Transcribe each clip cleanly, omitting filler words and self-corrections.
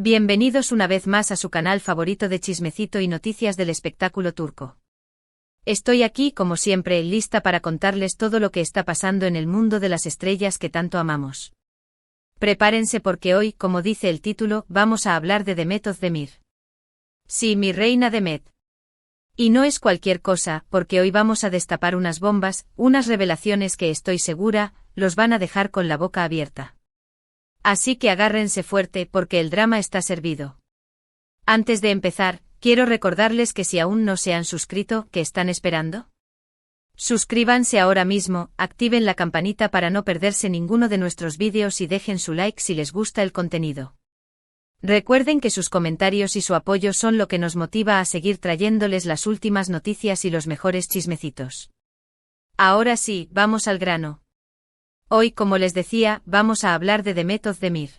Bienvenidos una vez más a su canal favorito de chismecito y noticias del espectáculo turco. Estoy aquí, como siempre, lista para contarles todo lo que está pasando en el mundo de las estrellas que tanto amamos. Prepárense porque hoy, como dice el título, vamos a hablar de Demet Özdemir. Sí, mi reina Demet. Y no es cualquier cosa, porque hoy vamos a destapar unas bombas, unas revelaciones que estoy segura, los van a dejar con la boca abierta. Así que agárrense fuerte porque el drama está servido. Antes de empezar, quiero recordarles que si aún no se han suscrito, ¿qué están esperando? Suscríbanse ahora mismo, activen la campanita para no perderse ninguno de nuestros vídeos y dejen su like si les gusta el contenido. Recuerden que sus comentarios y su apoyo son lo que nos motiva a seguir trayéndoles las últimas noticias y los mejores chismecitos. Ahora sí, vamos al grano. Hoy, como les decía, vamos a hablar de Demet Özdemir.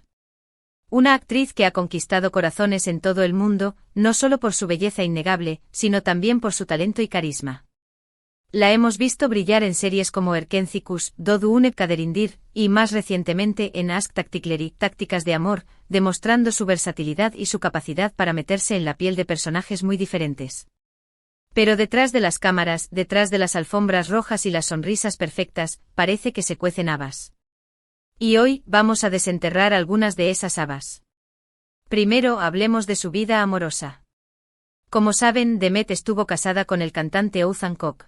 Una actriz que ha conquistado corazones en todo el mundo, no solo por su belleza innegable, sino también por su talento y carisma. La hemos visto brillar en series como Erkencikus, Doğduğun Kaderindir, y más recientemente en Aşk Taktikleri, Tácticas de Amor, demostrando su versatilidad y su capacidad para meterse en la piel de personajes muy diferentes. Pero detrás de las cámaras, detrás de las alfombras rojas y las sonrisas perfectas, parece que se cuecen habas. Y hoy, vamos a desenterrar algunas de esas habas. Primero hablemos de su vida amorosa. Como saben, Demet estuvo casada con el cantante Oğuzhan Koç.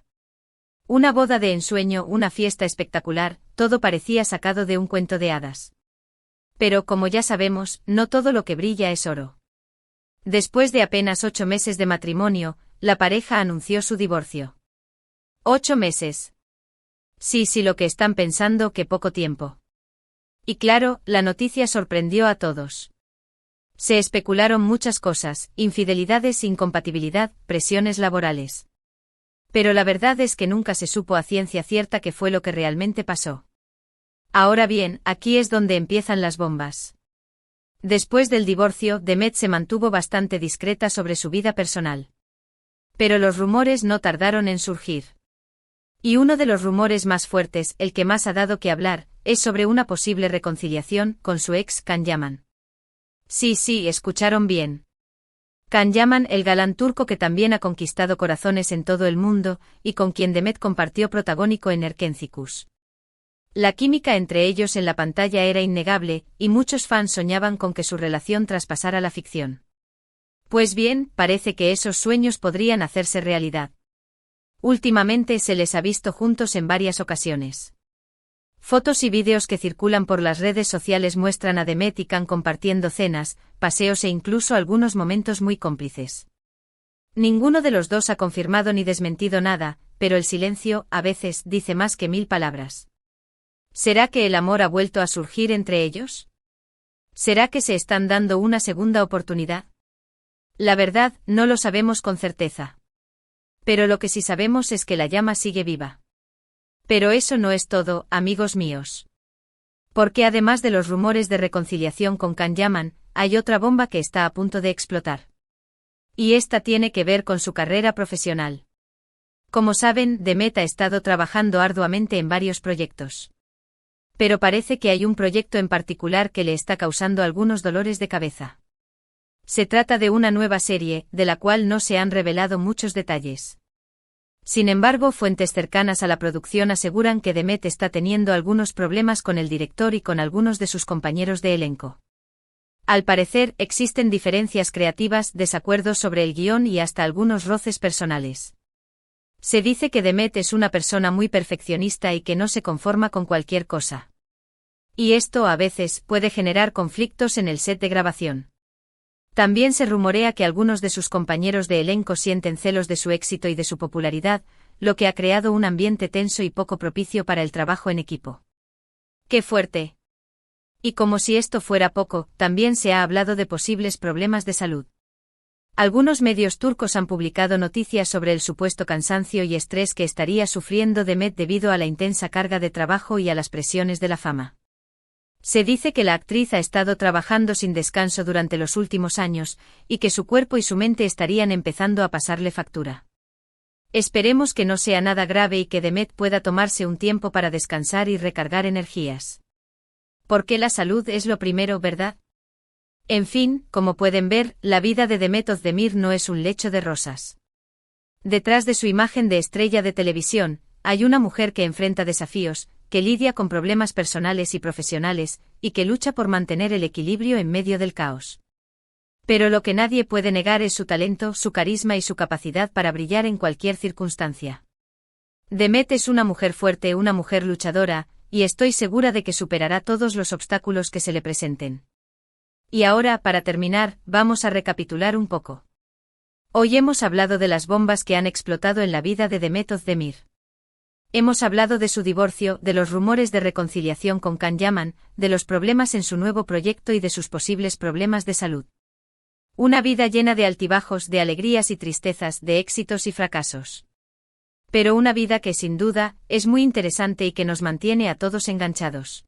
Una boda de ensueño, una fiesta espectacular, todo parecía sacado de un cuento de hadas. Pero como ya sabemos, no todo lo que brilla es oro. Después de apenas 8 meses de matrimonio, la pareja anunció su divorcio. 8 meses. Sí, lo que están pensando, que poco tiempo. Y claro, la noticia sorprendió a todos. Se especularon muchas cosas, infidelidades, incompatibilidad, presiones laborales. Pero la verdad es que nunca se supo a ciencia cierta qué fue lo que realmente pasó. Ahora bien, aquí es donde empiezan las bombas. Después del divorcio, Demet se mantuvo bastante discreta sobre su vida personal. Pero los rumores no tardaron en surgir. Y uno de los rumores más fuertes, el que más ha dado que hablar, es sobre una posible reconciliación con su ex Can Yaman. Sí, escucharon bien. Can Yaman, el galán turco que también ha conquistado corazones en todo el mundo, y con quien Demet compartió protagónico en Erkencikus. La química entre ellos en la pantalla era innegable, y muchos fans soñaban con que su relación traspasara la ficción. Pues bien, parece que esos sueños podrían hacerse realidad. Últimamente se les ha visto juntos en varias ocasiones. Fotos y vídeos que circulan por las redes sociales muestran a Demet y Can compartiendo cenas, paseos e incluso algunos momentos muy cómplices. Ninguno de los dos ha confirmado ni desmentido nada, pero el silencio, a veces, dice más que 1000 palabras. ¿Será que el amor ha vuelto a surgir entre ellos? ¿Será que se están dando una segunda oportunidad? La verdad, no lo sabemos con certeza. Pero lo que sí sabemos es que la llama sigue viva. Pero eso no es todo, amigos míos. Porque además de los rumores de reconciliación con Can Yaman, hay otra bomba que está a punto de explotar. Y esta tiene que ver con su carrera profesional. Como saben, Demet ha estado trabajando arduamente en varios proyectos. Pero parece que hay un proyecto en particular que le está causando algunos dolores de cabeza. Se trata de una nueva serie, de la cual no se han revelado muchos detalles. Sin embargo, fuentes cercanas a la producción aseguran que Demet está teniendo algunos problemas con el director y con algunos de sus compañeros de elenco. Al parecer, existen diferencias creativas, desacuerdos sobre el guión y hasta algunos roces personales. Se dice que Demet es una persona muy perfeccionista y que no se conforma con cualquier cosa. Y esto, a veces, puede generar conflictos en el set de grabación. También se rumorea que algunos de sus compañeros de elenco sienten celos de su éxito y de su popularidad, lo que ha creado un ambiente tenso y poco propicio para el trabajo en equipo. ¡Qué fuerte! Y como si esto fuera poco, también se ha hablado de posibles problemas de salud. Algunos medios turcos han publicado noticias sobre el supuesto cansancio y estrés que estaría sufriendo Demet debido a la intensa carga de trabajo y a las presiones de la fama. Se dice que la actriz ha estado trabajando sin descanso durante los últimos años, y que su cuerpo y su mente estarían empezando a pasarle factura. Esperemos que no sea nada grave y que Demet pueda tomarse un tiempo para descansar y recargar energías. Porque la salud es lo primero, ¿verdad? En fin, como pueden ver, la vida de Demet Özdemir no es un lecho de rosas. Detrás de su imagen de estrella de televisión, hay una mujer que enfrenta desafíos, que lidia con problemas personales y profesionales, y que lucha por mantener el equilibrio en medio del caos. Pero lo que nadie puede negar es su talento, su carisma y su capacidad para brillar en cualquier circunstancia. Demet es una mujer fuerte, una mujer luchadora, y estoy segura de que superará todos los obstáculos que se le presenten. Y ahora, para terminar, vamos a recapitular un poco. Hoy hemos hablado de las bombas que han explotado en la vida de Demet Özdemir. Hemos hablado de su divorcio, de los rumores de reconciliación con Can Yaman, de los problemas en su nuevo proyecto y de sus posibles problemas de salud. Una vida llena de altibajos, de alegrías y tristezas, de éxitos y fracasos. Pero una vida que sin duda, es muy interesante y que nos mantiene a todos enganchados.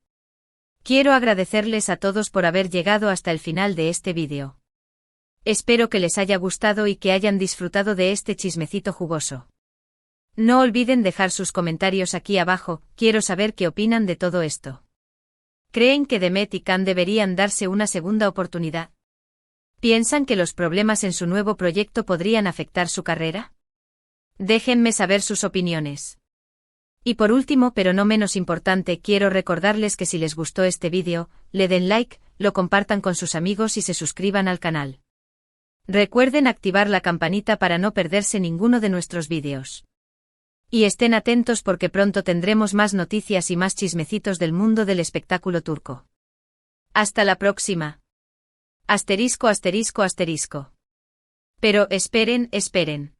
Quiero agradecerles a todos por haber llegado hasta el final de este vídeo. Espero que les haya gustado y que hayan disfrutado de este chismecito jugoso. No olviden dejar sus comentarios aquí abajo, quiero saber qué opinan de todo esto. ¿Creen que Demet y Can deberían darse una segunda oportunidad? ¿Piensan que los problemas en su nuevo proyecto podrían afectar su carrera? Déjenme saber sus opiniones. Y por último, pero no menos importante, quiero recordarles que si les gustó este vídeo, le den like, lo compartan con sus amigos y se suscriban al canal. Recuerden activar la campanita para no perderse ninguno de nuestros vídeos. Y estén atentos porque pronto tendremos más noticias y más chismecitos del mundo del espectáculo turco. Hasta la próxima. Asterisco, asterisco, asterisco. Pero esperen, esperen.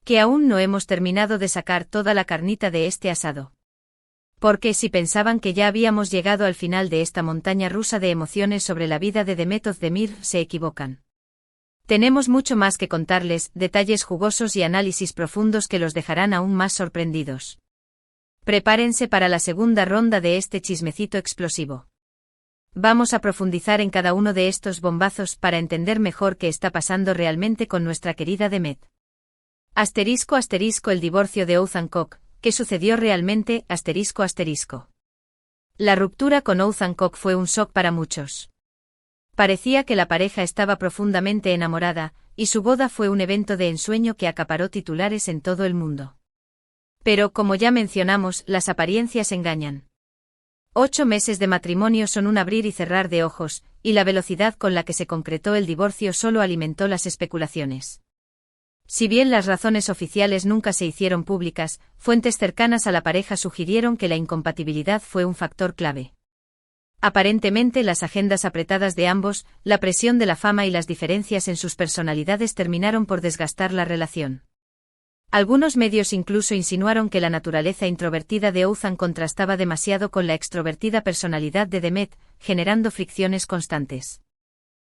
Que aún no hemos terminado de sacar toda la carnita de este asado. Porque si pensaban que ya habíamos llegado al final de esta montaña rusa de emociones sobre la vida de Demet Özdemir, se equivocan. Tenemos mucho más que contarles, detalles jugosos y análisis profundos que los dejarán aún más sorprendidos. Prepárense para la segunda ronda de este chismecito explosivo. Vamos a profundizar en cada uno de estos bombazos para entender mejor qué está pasando realmente con nuestra querida Demet. Asterisco, asterisco, el divorcio de Oğuzhan Koç, ¿qué sucedió realmente? Asterisco, asterisco. La ruptura con Oğuzhan Koç fue un shock para muchos. Parecía que la pareja estaba profundamente enamorada, y su boda fue un evento de ensueño que acaparó titulares en todo el mundo. Pero, como ya mencionamos, las apariencias engañan. 8 meses de matrimonio son un abrir y cerrar de ojos, y la velocidad con la que se concretó el divorcio solo alimentó las especulaciones. Si bien las razones oficiales nunca se hicieron públicas, fuentes cercanas a la pareja sugirieron que la incompatibilidad fue un factor clave. Aparentemente las agendas apretadas de ambos, la presión de la fama y las diferencias en sus personalidades terminaron por desgastar la relación. Algunos medios incluso insinuaron que la naturaleza introvertida de Oğuzhan contrastaba demasiado con la extrovertida personalidad de Demet, generando fricciones constantes.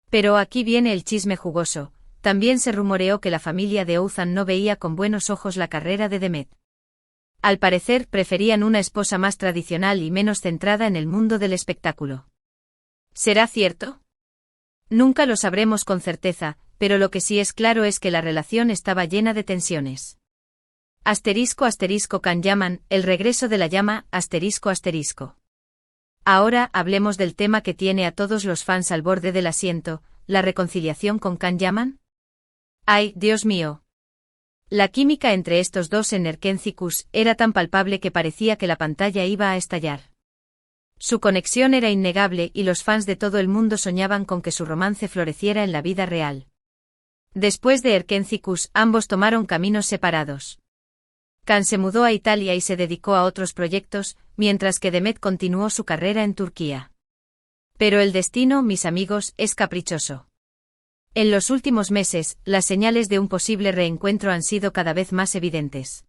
Pero aquí viene el chisme jugoso, también se rumoreó que la familia de Oğuzhan no veía con buenos ojos la carrera de Demet. Al parecer preferían una esposa más tradicional y menos centrada en el mundo del espectáculo. ¿Será cierto? Nunca lo sabremos con certeza, pero lo que sí es claro es que la relación estaba llena de tensiones. Asterisco, asterisco, Can Yaman, el regreso de la llama, asterisco, asterisco. Ahora hablemos del tema que tiene a todos los fans al borde del asiento, ¿la reconciliación con Can Yaman? ¡Ay, Dios mío! La química entre estos dos en Erkenci era tan palpable que parecía que la pantalla iba a estallar. Su conexión era innegable y los fans de todo el mundo soñaban con que su romance floreciera en la vida real. Después de Erkenci, ambos tomaron caminos separados. Can se mudó a Italia y se dedicó a otros proyectos, mientras que Demet continuó su carrera en Turquía. Pero el destino, mis amigos, es caprichoso. En los últimos meses, las señales de un posible reencuentro han sido cada vez más evidentes.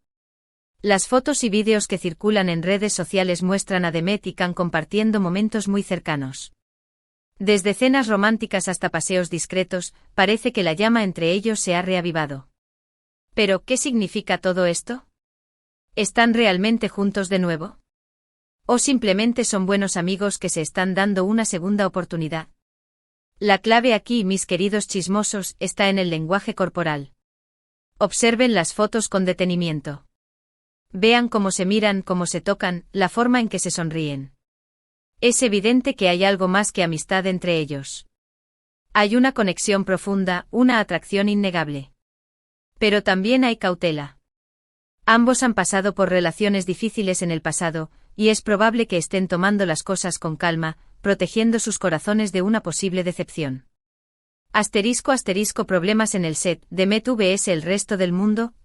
Las fotos y vídeos que circulan en redes sociales muestran a Demet y Can compartiendo momentos muy cercanos. Desde cenas románticas hasta paseos discretos, parece que la llama entre ellos se ha reavivado. ¿Pero qué significa todo esto? ¿Están realmente juntos de nuevo? ¿O simplemente son buenos amigos que se están dando una segunda oportunidad? La clave aquí, mis queridos chismosos, está en el lenguaje corporal. Observen las fotos con detenimiento. Vean cómo se miran, cómo se tocan, la forma en que se sonríen. Es evidente que hay algo más que amistad entre ellos. Hay una conexión profunda, una atracción innegable. Pero también hay cautela. Ambos han pasado por relaciones difíciles en el pasado, y es probable que estén tomando las cosas con calma, protegiendo sus corazones de una posible decepción. *** Problemas en el set, Demet vs el resto del mundo, ***.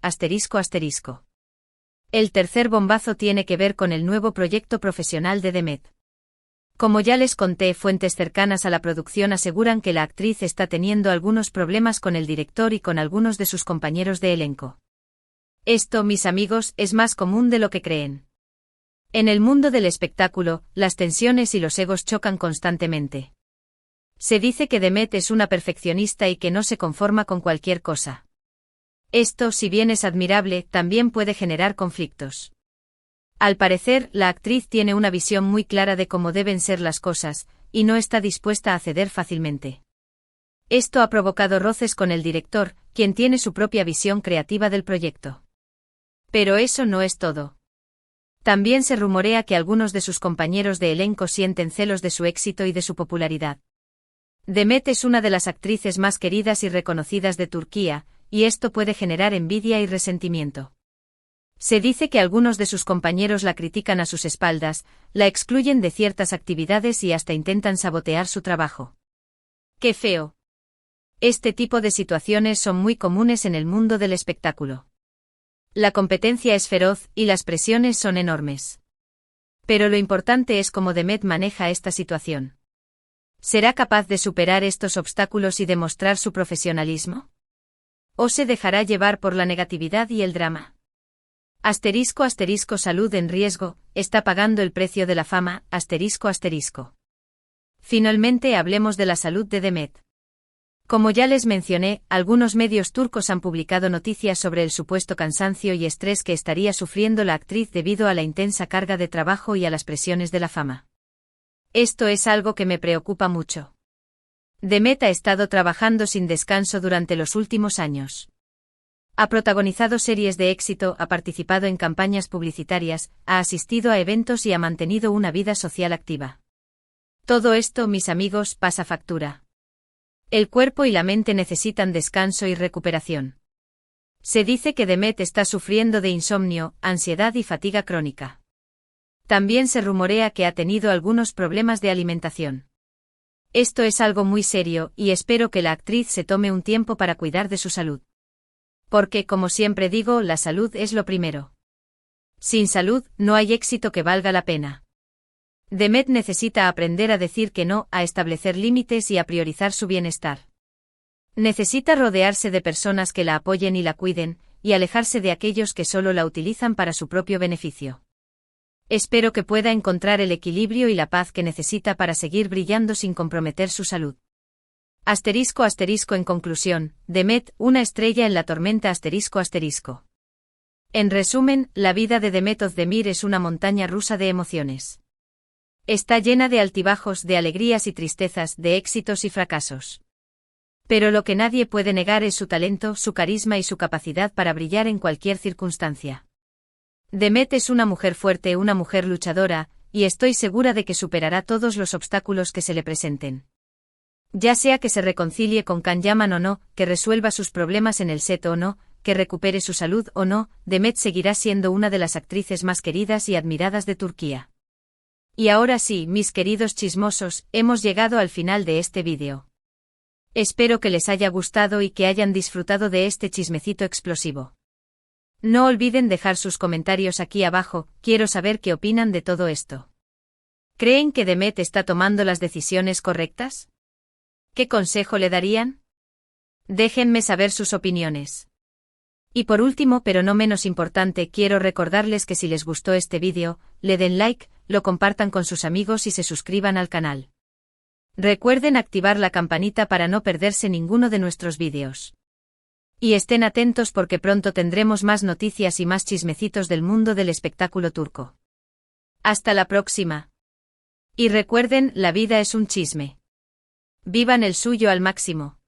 El tercer bombazo tiene que ver con el nuevo proyecto profesional de Demet. Como ya les conté, fuentes cercanas a la producción aseguran que la actriz está teniendo algunos problemas con el director y con algunos de sus compañeros de elenco. Esto, mis amigos, es más común de lo que creen. En el mundo del espectáculo, las tensiones y los egos chocan constantemente. Se dice que Demet es una perfeccionista y que no se conforma con cualquier cosa. Esto, si bien es admirable, también puede generar conflictos. Al parecer, la actriz tiene una visión muy clara de cómo deben ser las cosas, y no está dispuesta a ceder fácilmente. Esto ha provocado roces con el director, quien tiene su propia visión creativa del proyecto. Pero eso no es todo. También se rumorea que algunos de sus compañeros de elenco sienten celos de su éxito y de su popularidad. Demet es una de las actrices más queridas y reconocidas de Turquía, y esto puede generar envidia y resentimiento. Se dice que algunos de sus compañeros la critican a sus espaldas, la excluyen de ciertas actividades y hasta intentan sabotear su trabajo. ¡Qué feo! Este tipo de situaciones son muy comunes en el mundo del espectáculo. La competencia es feroz y las presiones son enormes. Pero lo importante es cómo Demet maneja esta situación. ¿Será capaz de superar estos obstáculos y demostrar su profesionalismo? ¿O se dejará llevar por la negatividad y el drama? *** Salud en riesgo, está pagando el precio de la fama, ***. Finalmente hablemos de la salud de Demet. Como ya les mencioné, algunos medios turcos han publicado noticias sobre el supuesto cansancio y estrés que estaría sufriendo la actriz debido a la intensa carga de trabajo y a las presiones de la fama. Esto es algo que me preocupa mucho. Demet ha estado trabajando sin descanso durante los últimos años. Ha protagonizado series de éxito, ha participado en campañas publicitarias, ha asistido a eventos y ha mantenido una vida social activa. Todo esto, mis amigos, pasa factura. El cuerpo y la mente necesitan descanso y recuperación. Se dice que Demet está sufriendo de insomnio, ansiedad y fatiga crónica. También se rumorea que ha tenido algunos problemas de alimentación. Esto es algo muy serio y espero que la actriz se tome un tiempo para cuidar de su salud. Porque, como siempre digo, la salud es lo primero. Sin salud, no hay éxito que valga la pena. Demet necesita aprender a decir que no, a establecer límites y a priorizar su bienestar. Necesita rodearse de personas que la apoyen y la cuiden, y alejarse de aquellos que solo la utilizan para su propio beneficio. Espero que pueda encontrar el equilibrio y la paz que necesita para seguir brillando sin comprometer su salud. *** En conclusión, Demet, una estrella en la tormenta ***. En resumen, la vida de Demet Özdemir es una montaña rusa de emociones. Está llena de altibajos, de alegrías y tristezas, de éxitos y fracasos. Pero lo que nadie puede negar es su talento, su carisma y su capacidad para brillar en cualquier circunstancia. Demet es una mujer fuerte, una mujer luchadora, y estoy segura de que superará todos los obstáculos que se le presenten. Ya sea que se reconcilie con Can Yaman o no, que resuelva sus problemas en el set o no, que recupere su salud o no, Demet seguirá siendo una de las actrices más queridas y admiradas de Turquía. Y ahora sí, mis queridos chismosos, hemos llegado al final de este vídeo. Espero que les haya gustado y que hayan disfrutado de este chismecito explosivo. No olviden dejar sus comentarios aquí abajo, quiero saber qué opinan de todo esto. ¿Creen que Demet está tomando las decisiones correctas? ¿Qué consejo le darían? Déjenme saber sus opiniones. Y por último, pero no menos importante, quiero recordarles que si les gustó este vídeo, le den like, lo compartan con sus amigos y se suscriban al canal. Recuerden activar la campanita para no perderse ninguno de nuestros vídeos. Y estén atentos porque pronto tendremos más noticias y más chismecitos del mundo del espectáculo turco. Hasta la próxima. Y recuerden, la vida es un chisme. Vivan el suyo al máximo.